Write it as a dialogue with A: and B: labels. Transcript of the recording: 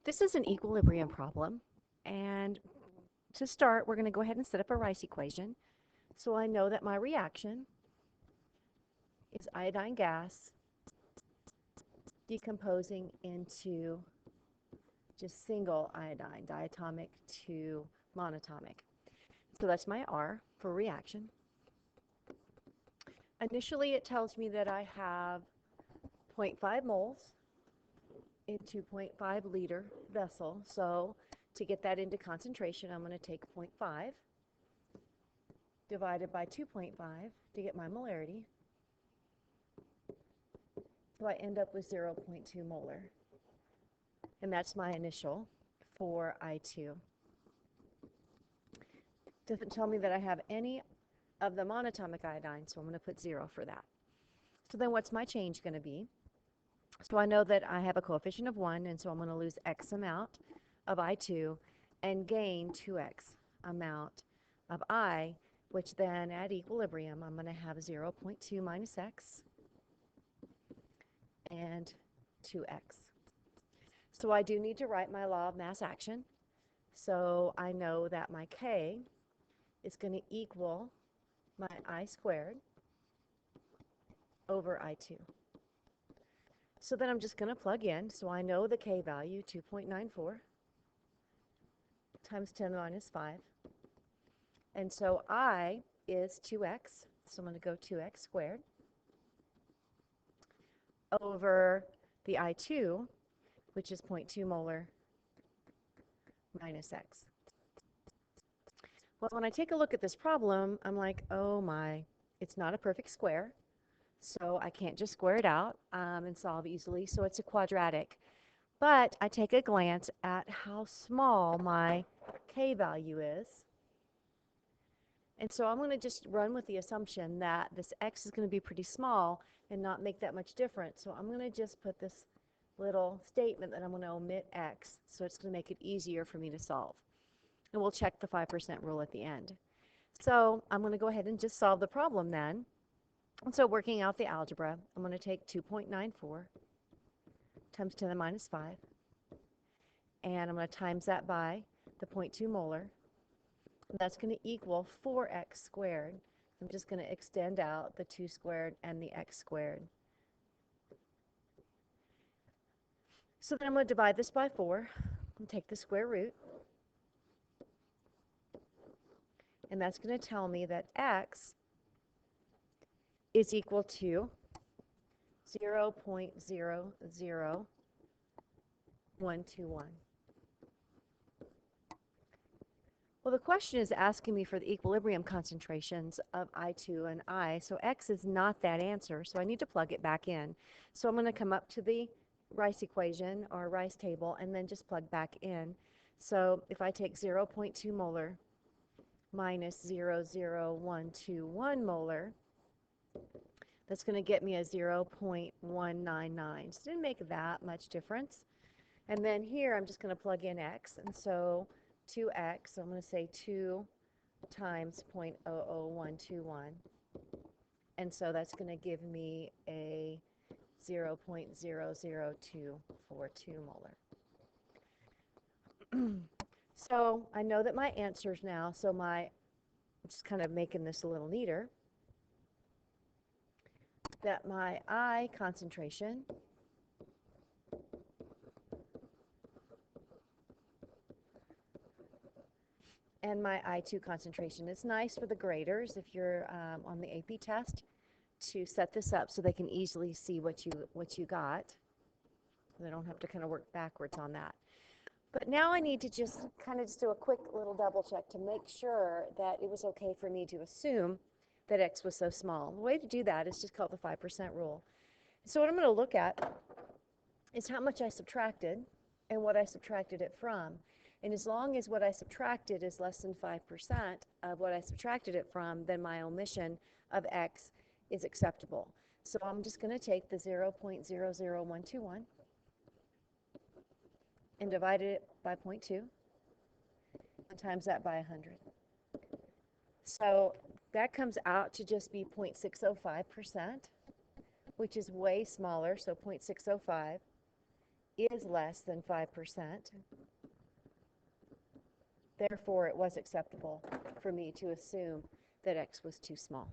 A: This is an equilibrium problem, and to start, we're going to go ahead and set up a Rice equation. So I know that my reaction is iodine gas decomposing into just single iodine, diatomic to monatomic. So that's my R for reaction. Initially, it tells me that I have 0.5 moles into 0.5 liter vessel. So to get that into concentration, I'm going to take 0.5 divided by 2.5 to get my molarity. So I end up with 0.2 molar. And that's my initial for I2. Doesn't tell me that I have any of the monatomic iodine, so I'm going to put 0 for that. So then what's my change going to be? So I know that I have a coefficient of 1, and so I'm going to lose X amount of I2 and gain 2X amount of I, which then at equilibrium, I'm going to have 0.2 minus X and 2X. So I do need to write my law of mass action. So I know that my K is going to equal my I squared over I2. So then I'm just going to plug in. So I know the K value, 2.94 times 10 minus 5. And so I is 2x, so I'm going to go 2x squared over the I2, which is 0.2 molar minus x. Well, when I take a look at this problem, I'm like, oh my, it's not a perfect square, so I can't just square it out and solve easily, so it's a quadratic. But I take a glance at how small my K value is. And so I'm going to just run with the assumption that this x is going to be pretty small and not make that much difference. So I'm going to just put this little statement that I'm going to omit x, so it's going to make it easier for me to solve. And we'll check the 5% rule at the end. So I'm going to go ahead and just solve the problem then. And so working out the algebra, I'm going to take 2.94 times 10 to the minus 5. And I'm going to times that by the 0.2 molar. That's going to equal 4x squared. I'm just going to extend out the 2 squared and the x squared. So then I'm going to divide this by 4 and take the square root. And that's going to tell me that x is equal to 0.00121. Well, the question is asking me for the equilibrium concentrations of I2 and I, so X is not that answer, so I need to plug it back in. So I'm going to come up to the Rice equation or Rice table and then just plug back in. So if I take 0.2 molar minus 0.00121 molar, that's going to get me a 0.199. So it didn't make that much difference. And then here I'm just going to plug in X, and so 2x, so I'm going to say 2 times 0.00121. And so that's going to give me a 0.00242 molar. So I know that my answers now, so I'm just kind of making this a little neater, that my I concentration and my I2 concentration. It's nice for the graders if you're on the AP test to set this up so they can easily see what you got. They don't have to kind of work backwards on that. But now I need to just kind of just do a quick little double check to make sure that it was okay for me to assume that x was so small. The way to do that is just called the 5% rule. So what I'm going to look at is how much I subtracted and what I subtracted it from. And as long as what I subtracted is less than 5% of what I subtracted it from, then my omission of x is acceptable. So I'm just going to take the 0.00121 and divide it by 0.2 and times that by 100. So that comes out to just be 0.605%, which is way smaller, so 0.605. is less than 5%. Therefore, it was acceptable for me to assume that x was too small.